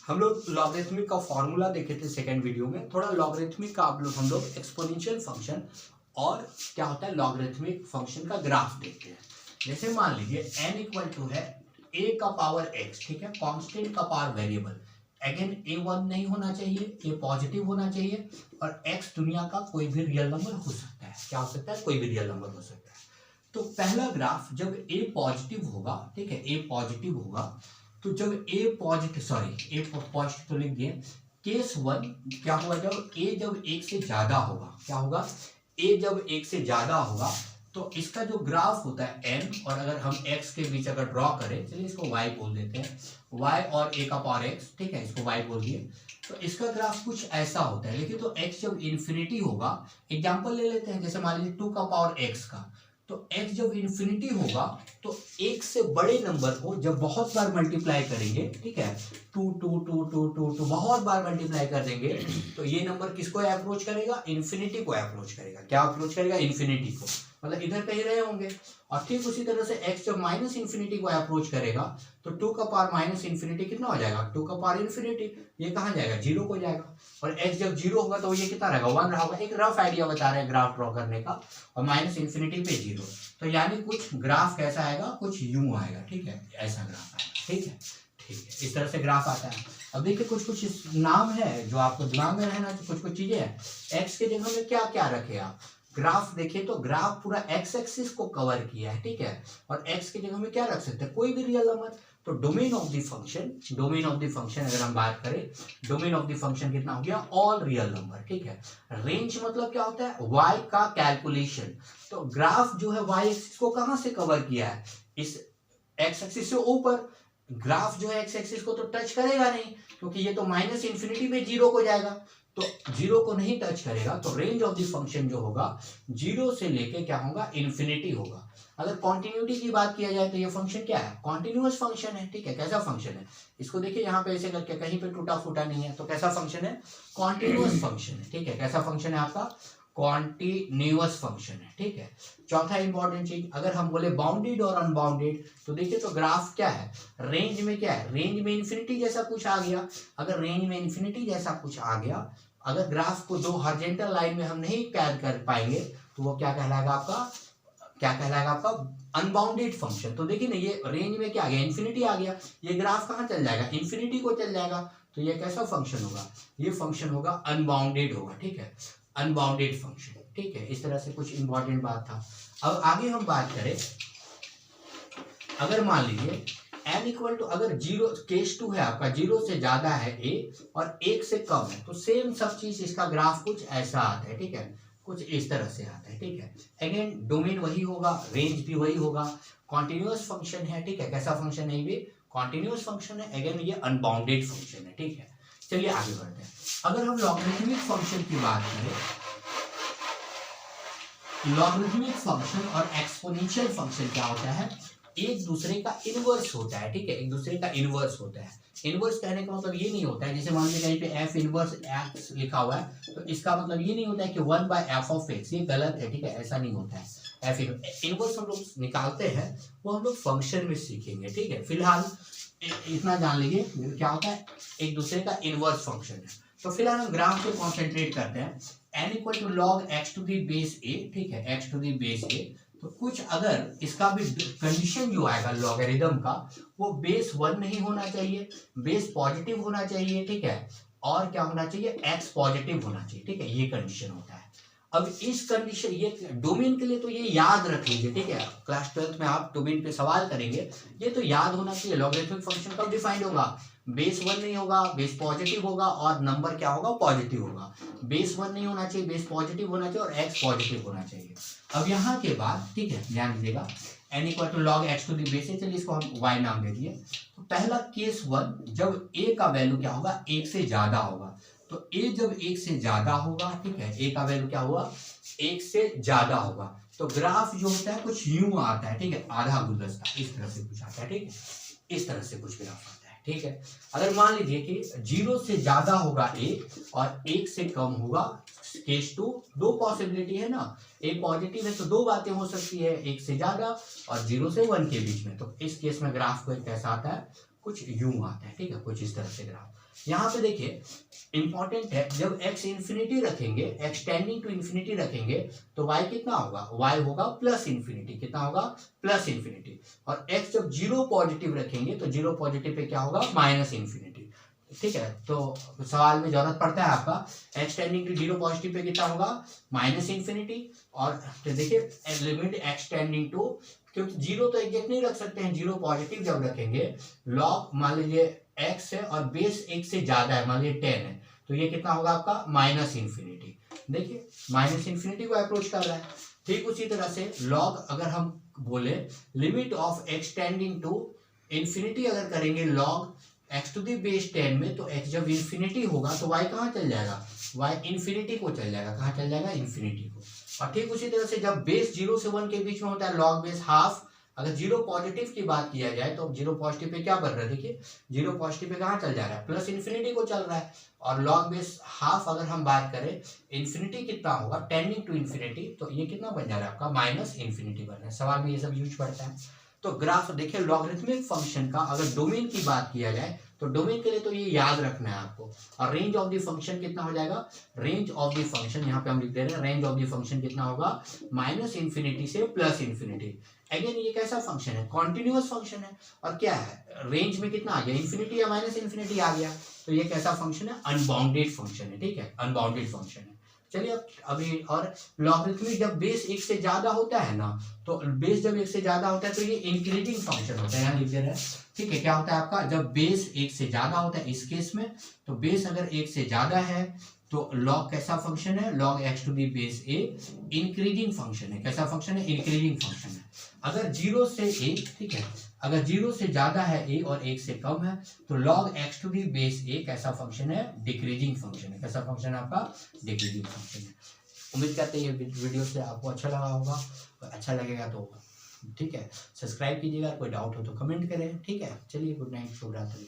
हम लोग लॉगरिथमिक का फॉर्मूला देखे थे सेकंड वीडियो में। थोड़ा लॉगरिथमिक का हम लोग एक्सपोनेंशियल फंक्शन और क्या होता है लॉगरिथमिक फंक्शन का ग्राफ देखते हैं। जैसे मान लीजिए n इक्वल टू है a का पावर x, ठीक है, कांस्टेंट का पावर वेरिएबल। अगेन a 1 नहीं होना चाहिए, a पॉजिटिव होना चाहिए और x दुनिया का कोई भी रियल नंबर हो सकता है। क्या हो सकता है? कोई भी रियल नंबर हो सकता है। तो पहला ग्राफ जब a पॉजिटिव होगा, ठीक है, a पॉजिटिव होगा, तो जब a पॉजिटिव तो लिख दिए। केस 1 क्या होगा? जब जब 1 से ज्यादा होगा, क्या होगा? a जब 1 से ज्यादा होगा तो इसका जो ग्राफ होता है n, और अगर हम x के बीच अगर ड्रॉ करें, चलिए इसको y बोल देते हैं, y और a का पावर x, ठीक है, इसको y बोल दिए। तो इसका ग्राफ कुछ ऐसा होता है। लेकिन तो x जब इन्फिनिटी होगा, एग्जांपल ले लेते हैं, जैसे मान लीजिए 2 का पावर x का, तो x जब इन्फिनिटी होगा तो एक से बड़े नंबर को जब बहुत बार मल्टीप्लाई करेंगे, ठीक है, 2 2 2 2 2 2 बहुत बार मल्टीप्लाई कर देंगे, तो ये नंबर किसको अप्रोच करेगा? इन्फिनिटी को अप्रोच करेगा। क्या अप्रोच करेगा? इन्फिनिटी को, मतलब इधर कहीं रहे होंगे। और ठीक उसी तरह से x जब माइनस इन्फिनिटी को अप्रोच करेगा तो 2 का पावर माइनस इन्फिनिटी कितना हो जाएगा? 2 का पावर इन्फिनिटी, ये कहाँ जाएगा? 0 को जाएगा। और x जब 0 होगा तो ये कितना रहेगा? 1 रहेगा। एक रफ आइडिया बता रहे हैं ग्राफ ड्रॉ करने का। और माइनस इन्फिनिटी पे 0, तो यानी कुछ ग्राफ कैसा आएगा? कुछ यूं आएगा, ठीक है, ऐसा ग्राफ आएगा, ठीक है, ठीक है, इस तरह से ग्राफ आता है। अब देखिए कुछ नाम है जो आपको दिमाग में रहना, कुछ चीजें हैं। एक्स के जगह में क्या क्या रखे आप? ग्राफ देखिए तो ग्राफ पूरा एक्स एक्सिस को कवर किया है, ठीक है, और एक्स की जगह में क्या रख सकते हैं? कोई भी रियल नंबर। तो डोमेन ऑफ द फंक्शन अगर हम बात करें, डोमेन ऑफ द फंक्शन कितना हो गया? ऑल रियल नंबर, ठीक है। रेंज मतलब क्या होता है? y का कैलकुलेशन। तो ग्राफ जो है y एक्सिस को कहां से कवर किया है? इस x एक्सिस से ऊपर। ग्राफ जो है x एक्सिस को तो टच करेगा नहीं, क्योंकि ये तो माइनस इन्फिनिटी पे 0 को जाएगा, तो 0 को नहीं टच करेगा। तो रेंज ऑफ द फंक्शन जो होगा 0 से लेके क्या होगा? इन्फिनिटी होगा। अगर कॉन्टिन्यूटी की बात किया जाए तो ये फंक्शन क्या है? कॉन्टिन्यूअस फंक्शन है, ठीक है। कैसा फंक्शन है? इसको देखिए यहाँ पे ऐसे करके, कहीं पे टूटा फूटा नहीं है, तो कैसा फंक्शन है? कॉन्टिन्यूअस फंक्शन है, ठीक है। कैसा फंक्शन है आपका? कॉन्टिन्यूअस फंक्शन है, ठीक है। चौथा इंपॉर्टेंट चीज, अगर हम बोले बाउंडेड और अनबाउंडेड, तो देखिए तो ग्राफ क्या है? रेंज में क्या है? रेंज में इन्फिनिटी जैसा कुछ आ गया। अगर रेंज में इन्फिनिटी जैसा कुछ आ गया, अगर ग्राफ को दो हॉरिजॉन्टल लाइन में हम नहीं पैर कर पाएंगे, तो वो क्या कहलाएगा आपका? क्या कहलाएगा आपका? Unbounded function. तो देखिए ना, ये रेंज में क्या आ गया? इन्फिनिटी आ गया। ये ग्राफ कहाँ चल जाएगा? इन्फिनिटी को चल जाएगा। तो ये कैसा फंक्शन होगा? ये फंक्शन होगा अनबाउंडेड होगा, ठीक है, अनबाउंडेड फंक्शन, ठीक है। इस तरह से कुछ इंपॉर्टेंट बात था। अब आगे हम बात करें, अगर मान लीजिए n इक्वल टू, अगर 0, केस 2 है आपका, 0 से ज्यादा है a और 1 से कम है, तो सेम सब चीज इसका ग्राफ कुछ ऐसा आता है, ठीक है, कुछ इस तरह से आता है, ठीक है। अगेन डोमेन वही होगा, रेंज भी वही होगा, कॉन्टिन्यूअस फंक्शन है, ठीक है। कैसा फंक्शन है? ये कॉन्टिन्यूअस फंक्शन है। अगेन ये अनबाउंडेड फंक्शन है, ठीक है। चलिए आगे बढ़ते हैं। अगर हम लॉगरिथमिक फंक्शन की बात करें, लॉगरिथमिक फंक्शन और एक्सपोनेंशियल फंक्शन क्या होता है? एक दूसरे का इनवर्स होता है, ठीक है, एक दूसरे का इनवर्स होता है। इनवर्स कहने का मतलब ये नहीं होता है, जैसे मान लीजिए कहीं पे f इनवर्स x लिखा हुआ है, तो इसका मतलब ये नहीं होता है कि 1/f ऑफ x, ये गलत है, ठीक है, ऐसा नहीं होता है। f इनवर्स हम लोग निकालते हैं, वो हम लोग फंक्शन में सीखेंगे, ठीक है। फिलहाल इतना जान लीजिए क्या होता है, एक दूसरे का इनवर्स फंक्शन है। तो फिलहाल हम ग्राफ पे कॉन्सेंट्रेट करते हैं। n equal to log x to the base a, ठीक है, x to the base a। तो कुछ अगर इसका भी कंडीशन जो आएगा लॉगरिथम का, वो बेस 1 नहीं होना चाहिए, बेस पॉजिटिव होना चाहिए, ठीक है, और क्या होना चाहिए? x पॉजिटिव होना चाहिए, ठीक है, ये कंडीशन होता है। अब इस कंडीशन, ये डोमेन के लिए तो ये याद रख लीजिए, ठीक है, क्लास 12th में आप डोमेन पे सवाल करेंगे, ये तो याद होना चाहिए। लॉगरिथमिक फंक्शन कब डिफाइंड होगा? बेस 1 नहीं होगा, बेस पॉजिटिव होगा, और नंबर क्या होगा? पॉजिटिव होगा। बेस 1 नहीं होना चाहिए, बेस पॉजिटिव होना चाहिए, और x पॉजिटिव होना चाहिए। अब यहाँ के बाद, ठीक है, ध्यान दीजिएगा, n equal to log x to the base है, चलिए इसको हम y नाम दे दिए। तो पहला केस 1, जब a का वैल्यू क्या होगा? 1 से ज्यादा होगा। तो a जब 1 से ज्यादा होगा, ठीक है, a का वैल्यू क्या हुआ? 1 से ज्यादा होगा, तो ग्राफ जो होता है कुछ यूं आता है, ठीक है, आधा गुलदस्ता, इस तरह से कुछ आता है, ठीक है, इस तरह से कुछ ग्राफ आता है, ठीक है। अगर मान लीजिए कि 0 से ज्यादा होगा a और 1 से कम होगा, केस 2, दो पॉसिबिलिटी है ना, a पॉजिटिव है तो दो बातें हो सकती है, 1 से ज्यादा और 0 से 1 के बीच में। तो इस केस में ग्राफ को कैसा आता है? कुछ यूं आता है, ठीक है, कुछ इस तरह से ग्राफ। यहाँ पे देखिए इंपॉर्टेंट है, जब x इन्फिनिटी रखेंगे, x टेंडिंग टू इन्फिनिटी रखेंगे तो y कितना होगा, y होगा प्लस इन्फिनिटी, कितना होगा, प्लस इन्फिनिटी। और x जब जीरो पॉजिटिव रखेंगे तो जीरो पॉजिटिव पे क्या होगा, माइनस इन्फिनिटी, ठीक है। तो सवाल में जरूरत पड़ता है आपका x tending to zero positive पे कितना होगा, माइनस इन्फिनिटी। और तो देखिए लिमिट x टेंडिंग टू, क्योंकि जीरो तो एग्जैक्ट नहीं रख सकते हैं, जीरो पॉजिटिव जब रखेंगे, लॉग मान लीजिए x है और बेस एक से ज्यादा है, मान लीजिए 10 है, तो ये कितना होगा आपका, माइनस इन्फिनिटी। देखिए माइनस इन्फिनिटी को अप्रोच कर रहा है। ठीक उसी तरह से लॉग अगर हम बोले limit of x tending to infinity अगर करेंगे log x to the base 10 में, तो x जब इन्फिनिटी होगा तो y कहाँ चल जाएगा, y इन्फिनिटी को चल जाएगा, कहाँ चल जाएगा, इन्फिनिटी को। और ठीक उसी तरह से जब बेस 0 से 1 के बीच में होता है लॉग बेस हाफ, अगर जीरो पॉजिटिव की बात किया जाए तो जीरो पॉजिटिव पे क्या बढ़ रहा है, देखिए जीरो पॉजिटिव पे कहाँ चल जा रहा है, प्लस इन्फिनिटी को चल रहा है। और लॉग बेस हाफ अगर हम बात करें, इन्फिनिटी कितना होगा, टेंडिंग टू इन्फिनिटी, तो ये कितना बन जा रहा है आपका, माइनस इन्फिनिटी बन रहा है। सवाल में ये सब यूज पड़ता है। तो ग्राफ देखिए लॉगरिथमिक फंक्शन का अगर डोमेन की बात किया जाए तो डोमेन के लिए तो ये याद रखना है आपको। और रेंज ऑफ द फंक्शन कितना हो जाएगा, रेंज ऑफ द फंक्शन यहाँ पे हम लिख दे रहे हैं, रेंज ऑफ द फंक्शन कितना होगा, माइनस इन्फिनिटी से प्लस इन्फिनिटी। अगेन ये कैसा फंक्शन है, कॉन्टिन्यूअस फंक्शन है, और क्या है, रेंज में कितना आ गया, इन्फिनिटी या माइनस इन्फिनिटी आ गया, तो ये कैसा फंक्शन है, अनबाउंडेड फंक्शन है, ठीक है, अनबाउंडेड फंक्शन है। चलिए अब अभी, और लॉगरिथमिक जब बेस एक से ज्यादा होता है ना, तो बेस जब एक से ज्यादा होता है तो ये इंक्रीजिंग फंक्शन होता है, यहाँ लिख दे रहे हैं, ठीक है। क्या होता है आपका, जब बेस एक से ज्यादा होता है इस केस में, तो बेस अगर एक से ज्यादा है तो लॉग कैसा फंक्शन है, log x to the base a increasing function है, कैसा फंक्शन है, इंक्रीजिंग फंक्शन है। अगर 0 से a, ठीक है, अगर 0 से ज्यादा है a और 1 से कम है तो log x to the base a कैसा फंक्शन है, डिक्रीजिंग फंक्शन है, कैसा फंक्शन है आपका, डिक्रीजिंग फंक्शन है। उम्मीद करते हैं ये वीडियो से आपको अच्छा लगा होगा, अच्छा लगेगा तो ठीक है सब्सक्राइब कीजिएगा, कोई डाउट हो तो कमेंट करें, ठीक है। चलिए गुड नाइट, शुभ रात्रि।